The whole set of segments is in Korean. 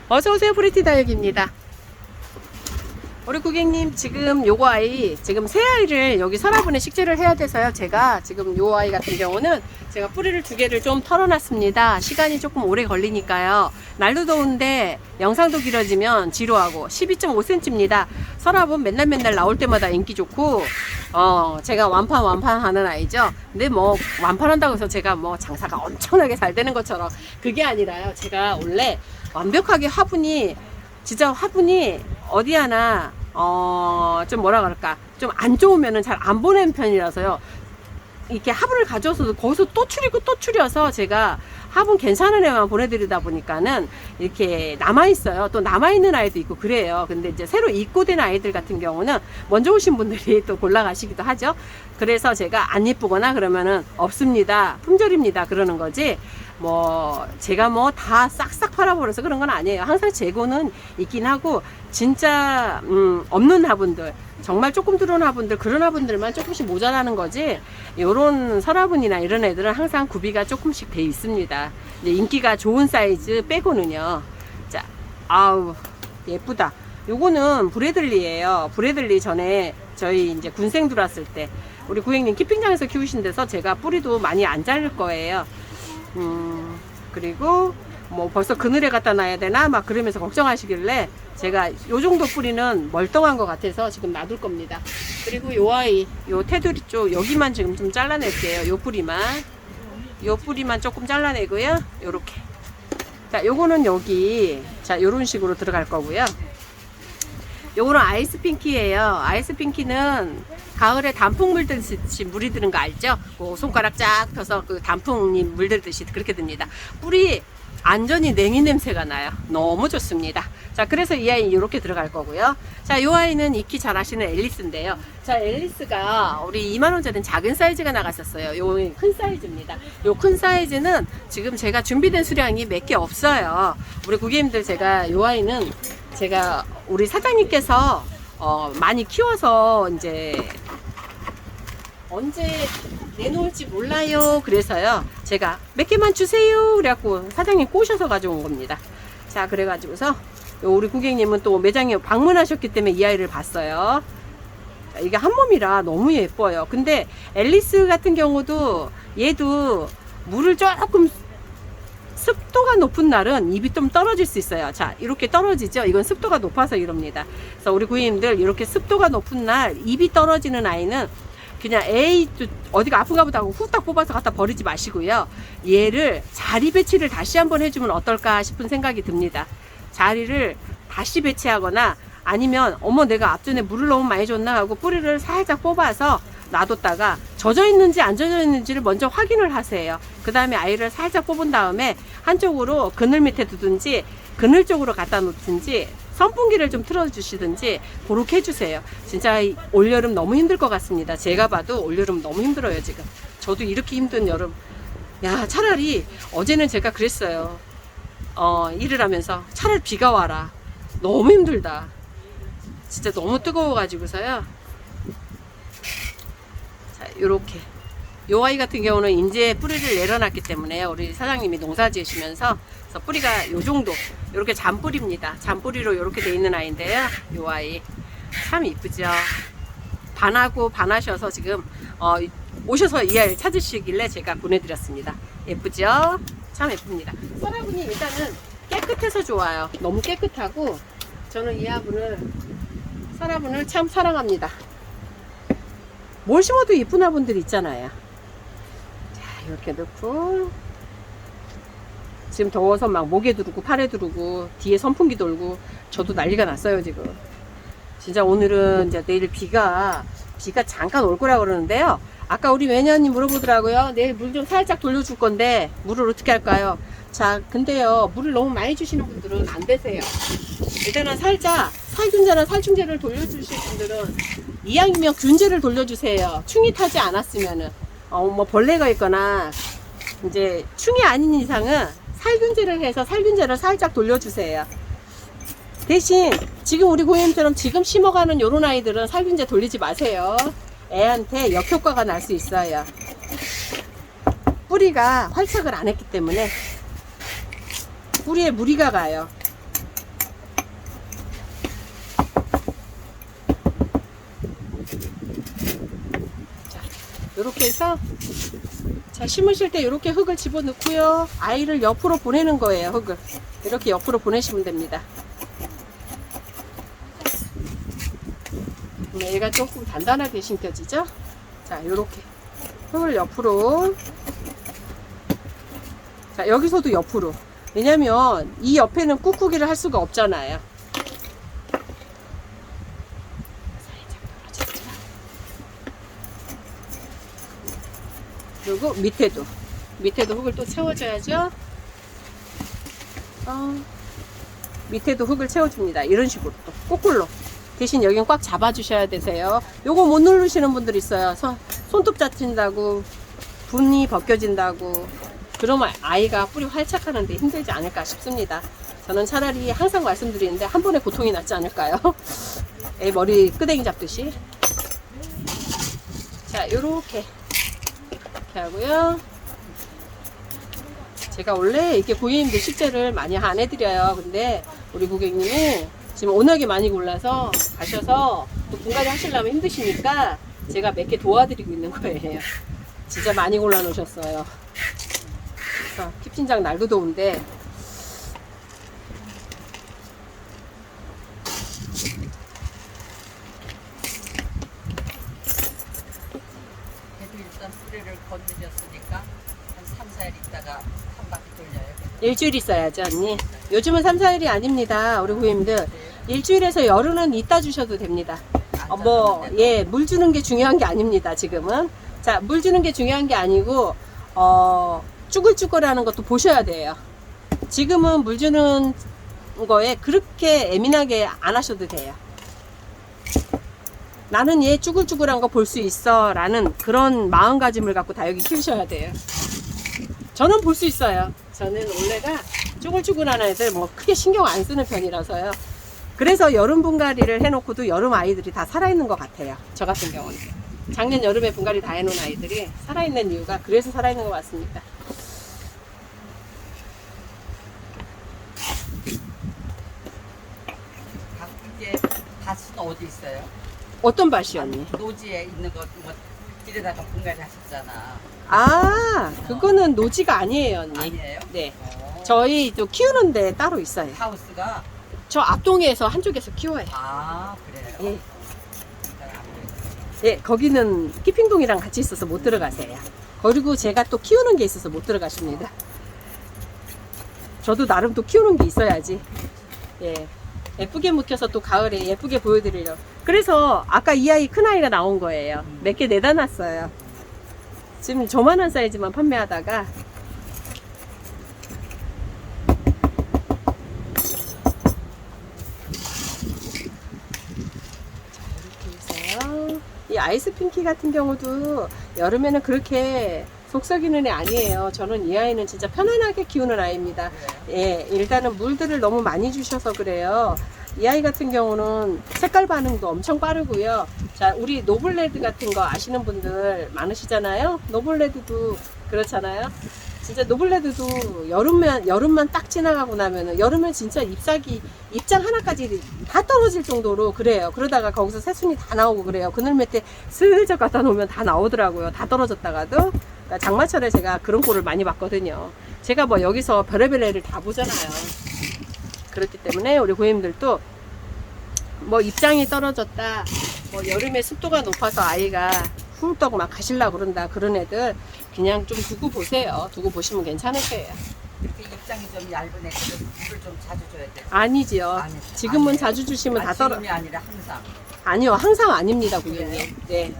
어서오세요. 프리티다육입니다. 우리 고객님, 지금 요거 아이, 지금 새 아이를 여기 서라분에 식재를 해야 돼서요. 제가 지금 요 아이 같은 경우는 제가 뿌리를 2개를 좀 털어놨습니다. 시간이 조금 오래 걸리니까요. 날도 더운데 영상도 길어지면 지루하고 12.5cm입니다. 서라분 맨날 나올 때마다 인기 좋고, 제가 완판 하는 아이죠. 근데 뭐 완판한다고 해서 제가 뭐 장사가 엄청나게 잘 되는 것처럼 그게 아니라요. 제가 원래 완벽하게 화분이 어디 하나 좀 뭐라 그럴까, 좀 안 좋으면은 잘 안 보내는 편이라서요. 이렇게 화분을 가져와서도 거기서 또 추려서 제가 화분 괜찮은 애만 보내드리다 보니까는 이렇게 남아있어요. 또 남아있는 아이도 있고 그래요. 근데 이제 새로 입고된 아이들 같은 경우는 먼저 오신 분들이 또 골라가시기도 하죠. 그래서 제가 안 예쁘거나 그러면은 없습니다, 품절입니다, 그러는 거지. 뭐 제가 뭐 다 싹싹 팔아버려서 그런 건 아니에요. 항상 재고는 있긴 하고, 진짜 없는 화분들, 정말 조금 들어온 화분들, 그런 화분들만 조금씩 모자라는 거지, 요런 서라분이나 이런 애들은 항상 구비가 조금씩 돼 있습니다. 이제 인기가 좋은 사이즈 빼고는요. 자, 아우 예쁘다. 요거는 브래들리예요. 브래들리 전에 저희 이제 군생 들어왔을 때 우리 고객님 키핑장에서 키우신 데서 제가 뿌리도 많이 안 자를 거예요. 그리고 뭐 벌써 그늘에 갖다 놔야 되나 막 그러면서 걱정하시길래 제가 요 정도 뿌리는 멀쩡한 것 같아서 지금 놔둘 겁니다. 그리고 요 아이, 요 테두리 쪽 여기만 지금 좀 잘라낼게요. 요 뿌리만 조금 잘라내고요. 요렇게. 자, 요거는 여기, 자, 요런 식으로 들어갈 거고요. 요거는 아이스핑키예요. 아이스핑키는 가을에 단풍 물들듯이 물이 드는 거 알죠? 그 손가락 쫙 펴서 그 단풍이 물들듯이 그렇게 듭니다. 뿌리 안전히 냉이 냄새가 나요. 너무 좋습니다. 자, 그래서 이 아이 이렇게 들어갈 거고요. 자, 이 아이는 익히 잘 아시는 앨리스인데요. 자, 앨리스가 우리 2만원짜리는 작은 사이즈가 나갔었어요. 요 큰 사이즈입니다. 요 큰 사이즈는 지금 제가 준비된 수량이 몇 개 없어요. 우리 고객님들, 제가 요 아이는 제가 우리 사장님께서 많이 키워서 이제 언제 내놓을지 몰라요. 그래서요, 제가 몇 개만 주세요 그래갖고 사장님 꼬셔서 가져온 겁니다. 자, 그래가지고서 우리 고객님은 또 매장에 방문하셨기 때문에 이 아이를 봤어요. 자, 이게 한 몸이라 너무 예뻐요. 근데 앨리스 같은 경우도 얘도 물을 조금, 습도가 높은 날은 잎이 좀 떨어질 수 있어요. 자, 이렇게 떨어지죠. 이건 습도가 높아서 이럽니다. 그래서 우리 고객님들, 이렇게 습도가 높은 날 잎이 떨어지는 아이는 그냥 에이 어디가 아픈가 보다 하고 후딱 뽑아서 갖다 버리지 마시고요. 얘를 자리 배치를 다시 한번 해주면 어떨까 싶은 생각이 듭니다. 자리를 다시 배치하거나, 아니면 어머 내가 앞전에 물을 너무 많이 줬나 하고 뿌리를 살짝 뽑아서 놔뒀다가 젖어 있는지 안 젖어 있는지를 먼저 확인을 하세요. 그 다음에 아이를 살짝 뽑은 다음에 한쪽으로 그늘 밑에 두든지 그늘 쪽으로 갖다 놓든지 선풍기를 좀 틀어주시든지 그렇게 해주세요. 진짜 올여름 너무 힘들 것 같습니다. 제가 봐도 올여름 너무 힘들어요. 지금 저도 이렇게 힘든 여름, 야, 차라리 어제는 제가 그랬어요. 일을 하면서 차라리 비가 와라, 너무 힘들다, 진짜 너무 뜨거워 가지고서요. 자, 요렇게 요 아이 같은 경우는 이제 뿌리를 내려놨기 때문에 우리 사장님이 농사 지으시면서, 그래서 뿌리가 요 정도, 요렇게 잔뿌리입니다. 잔뿌리로 요렇게 돼 있는 아이인데요. 요 아이 참 이쁘죠. 반하고 반하셔서 지금 오셔서 이 아이를 찾으시길래 제가 보내드렸습니다. 예쁘죠? 참 예쁩니다. 서라분이 일단은 깨끗해서 좋아요. 너무 깨끗하고, 저는 이 화분을, 서라분을 참 사랑합니다. 뭘 심어도 이쁜 화분들 있잖아요. 자, 이렇게 넣고, 지금 더워서 막 목에 두르고 팔에 두르고 뒤에 선풍기 돌고 저도 난리가 났어요 지금. 진짜 오늘은 이제 내일 비가 잠깐 올 거라 그러는데요. 아까 우리 매니아님 물어보더라고요. 내일 물 좀 살짝 돌려줄 건데 물을 어떻게 할까요? 자, 근데요, 물을 너무 많이 주시는 분들은 안 되세요. 일단은 살짝 살균제나 살충제를 돌려주실 분들은 이왕이면 균제를 돌려주세요. 충이 타지 않았으면은, 뭐 벌레가 있거나 이제 충이 아닌 이상은 살균제를 해서 살균제를 살짝 돌려주세요. 대신 지금 우리 고객님처럼 지금 심어가는 요런 아이들은 살균제 돌리지 마세요. 애한테 역효과가 날 수 있어요. 뿌리가 활착을 안 했기 때문에 뿌리에 무리가 가요. 이렇게 해서 자, 심으실 때 이렇게 흙을 집어넣고요. 아이를 옆으로 보내는 거예요. 흙을 이렇게 옆으로 보내시면 됩니다. 얘가 조금 단단하게 심겨지죠? 자, 이렇게 흙을 옆으로. 자, 여기서도 옆으로. 왜냐면 이 옆에는 꾹꾹이를 할 수가 없잖아요. 그리고 밑에도 흙을 또 채워줘야죠. 밑에도 흙을 채워줍니다. 이런 식으로 또 거꾸로. 대신 여긴 꽉 잡아주셔야 되세요. 요거 못 누르시는 분들 있어요. 손톱 다친다고, 분이 벗겨진다고. 그러면 아이가 뿌리 활착하는데 힘들지 않을까 싶습니다. 저는 차라리 항상 말씀드리는데 한 번에 고통이 낫지 않을까요? 애 머리 끄댕이 잡듯이. 자, 요렇게 하고요. 제가 원래 이렇게 고객님들 식재를 많이 안 해드려요. 근데 우리 고객님이 지금 워낙에 많이 골라서 가셔서 또 분갈이 하시려면 힘드시니까 제가 몇 개 도와드리고 있는 거예요. 진짜 많이 골라 놓으셨어요. 킵진장 날도 더운데 일단 뿌리를 건드렸으니까 한 3, 4일 있다가 한 바퀴 돌려요. 일주일 있어야죠, 언니. 요즘은 3, 4일이 아닙니다. 우리 고객님들 일주일에서 열흘은 있다 주셔도 됩니다. 물 주는 게 중요한 게 아닙니다. 지금은. 자, 물 주는 게 중요한 게 아니고 쭈글쭈글하는 것도 보셔야 돼요. 지금은 물 주는 거에 그렇게 예민하게 안 하셔도 돼요. 나는 얘 쭈글쭈글한 거 볼 수 있어 라는 그런 마음가짐을 갖고 다육이 키우셔야 돼요. 저는 볼 수 있어요. 저는 원래가 쭈글쭈글한 애들 뭐 크게 신경 안 쓰는 편이라서요. 그래서 여름 분갈이를 해놓고도 여름 아이들이 다 살아있는 것 같아요. 저 같은 경우는 작년 여름에 분갈이 다 해놓은 아이들이 살아있는 이유가 그래서 살아있는 것 같습니다. 이게 밭은 어디 있어요? 어떤 밭이 언니? 노지에 있는 거 뭐 길에다가 분갈이 하셨잖아. 아, 그거는 노지가 아니에요 언니. 아니에요? 네, 저희 또 키우는데 따로 있어요. 하우스가. 저 앞동에서 한쪽에서 키워요. 아, 그래요? 예. 예, 거기는 키핑동이랑 같이 있어서 못 들어가세요. 그리고 제가 또 키우는 게 있어서 못 들어가십니다. 저도 나름 또 키우는 게 있어야지. 예. 예쁘게 묵혀서 또 가을에 예쁘게 보여드리려고. 그래서 아까 이 아이 큰 아이가 나온 거예요. 몇 개 내다 놨어요. 지금 저만한 사이즈만 판매하다가 이 아이스 핑키 같은 경우도 여름에는 그렇게 속 썩이는 애 아니에요. 저는 이 아이는 진짜 편안하게 키우는 아이입니다. 예, 일단은 물들을 너무 많이 주셔서 그래요. 이 아이 같은 경우는 색깔 반응도 엄청 빠르고요. 자, 우리 노블레드 같은 거 아시는 분들 많으시잖아요. 노블레드도 그렇잖아요. 진짜 노블레드도 여름만 딱 지나가고 나면은 여름엔 진짜 입장 하나까지 다 떨어질 정도로 그래요. 그러다가 거기서 새순이 다 나오고 그래요. 그늘 밑에 슬쩍 갖다 놓으면 다 나오더라고요. 다 떨어졌다가도. 그러니까 장마철에 제가 그런 꼴을 많이 봤거든요. 제가 뭐 여기서 별의별 애를 다 보잖아요. 그렇기 때문에 우리 고객님들도 뭐 입장이 떨어졌다, 뭐 여름에 습도가 높아서 아이가 훌떡 막 가실라 그런다, 그런 애들 그냥 좀 두고 보세요. 두고 보시면 괜찮을 거예요. 이렇게 입장이 좀 얇은 애들은 물을 좀 자주 줘야 돼. 아니지요. 아니, 지금은 아니에요. 자주 주시면 다 떨어. 지금이 아니라 항상. 아니요, 항상 아닙니다, 고객님. 네.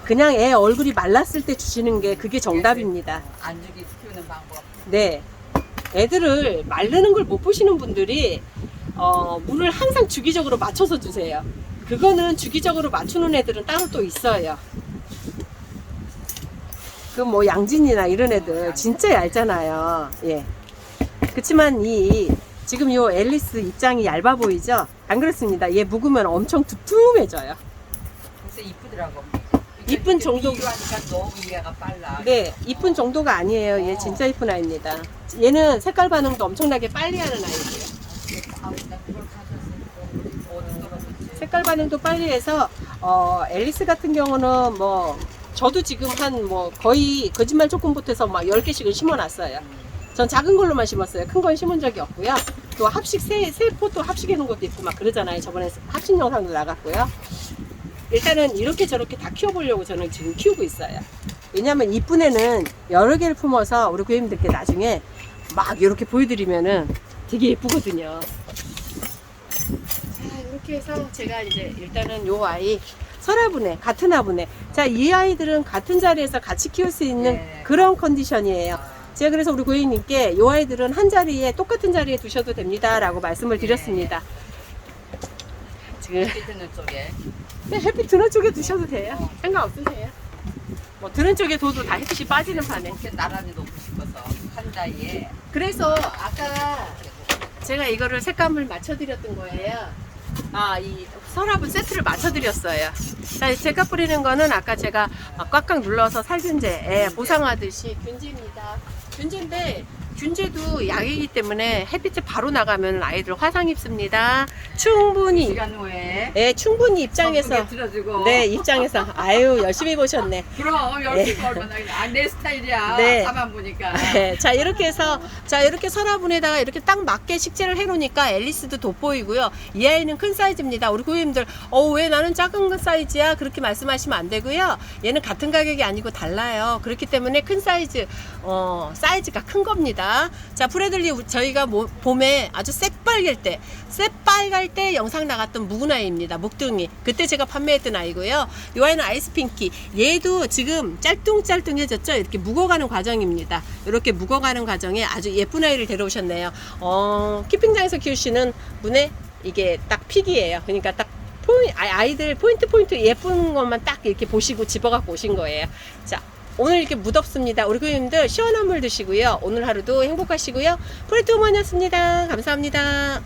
그냥 애 얼굴이 말랐을 때 주시는 게 그게 정답입니다. 안 주기 키우는 방법. 네. 애들을 마르는 걸 못 보시는 분들이 물을 항상 주기적으로 맞춰서 주세요. 그거는 주기적으로 맞추는 애들은 따로 또 있어요. 그 뭐 양진이나 이런 애들 진짜 얇잖아요. 예. 그렇지만 지금 요 앨리스 입장이 얇아 보이죠? 안 그렇습니다. 얘 묵으면 엄청 두툼해져요. 그래서 이쁘더라고. 이쁜 정도. 비교하니까 너무 이해가 빨라. 네, 이쁜 정도가 아니에요. 얘 진짜 이쁜 아이입니다. 얘는 색깔 반응도 엄청나게 빨리 하는 아이예요. 아, 나 그걸 가졌으니까 어디 떨어졌지? 색깔 반응도 빨리 해서 앨리스 같은 경우는 뭐 저도 지금 한 뭐 거의 거짓말 조금 못해서 막 10개씩은 심어놨어요. 전 작은 걸로만 심었어요. 큰 건 심은 적이 없고요. 또 합식 새 포도 합식해 놓은 것도 있고 막 그러잖아요. 저번에 합식 영상도 나갔고요. 일단은 이렇게 저렇게 다 키워보려고 저는 지금 키우고 있어요. 왜냐면 이쁜 애는 여러 개를 품어서 우리 고객님들께 나중에 막 이렇게 보여드리면은 되게 예쁘거든요. 자, 이렇게 해서 제가 이제 일단은 요 아이 설화분해, 같은 화분해. 자, 이 아이들은 같은 자리에서 같이 키울 수 있는 네. 그런 컨디션이에요. 제가 그래서 우리 고객님께 요 아이들은 한 자리에 똑같은 자리에 두셔도 됩니다 라고 말씀을 드렸습니다. 지금 햇빛 드는 쪽에. 네, 햇빛 드는 쪽에 두셔도 돼요. 상관없으세요. 뭐 드는 쪽에 둬도 다 햇빛이 빠지는 판에. 이렇게 나란히 놓고 싶어서 한 자리에. 그래서 아까 제가 이거를 색감을 맞춰드렸던 거예요. 아, 이 서랍은 세트를 맞춰드렸어요. 자, 제가 뿌리는 거는 아까 제가 꽉꽉 눌러서 살균제 보상하듯이 균제입니다. 균제인데 균제도 약이기 때문에 햇빛에 바로 나가면 아이들 화상 입습니다. 충분히 시간 후에. 네, 충분히 입장에서 들어주고. 네, 입장에서 아유 열심히 보셨네. 그럼 열심히 얼마나 내 스타일이야. 네. 가만 보니까. 네, 자 이렇게 해서 자 이렇게 서랍분에다가 이렇게 딱 맞게 식재를 해놓으니까 앨리스도 돋보이고요. 이 아이는 큰 사이즈입니다. 우리 고객님들 왜 나는 작은 사이즈야 그렇게 말씀하시면 안 되고요. 얘는 같은 가격이 아니고 달라요. 그렇기 때문에 큰 사이즈 사이즈가 큰 겁니다. 자 프레들리 저희가 봄에 아주 새빨갈 때 영상 나갔던 묵은 아이입니다. 목둥이 그때 제가 판매했던 아이고요. 이 아이는 아이스핑키 얘도 지금 짤뚱짤뚱해졌죠. 이렇게 묵어가는 과정입니다. 이렇게 묵어가는 과정에 아주 예쁜 아이를 데려오셨네요. 키핑장에서 키우시는 분의 이게 딱 픽이에요. 그러니까 딱 아이들 포인트 예쁜 것만 딱 이렇게 보시고 집어갖고 오신 거예요. 자 오늘 이렇게 무덥습니다. 우리 고객님들 시원한 물 드시고요. 오늘 하루도 행복하시고요. 프레트 우먼이었습니다. 감사합니다.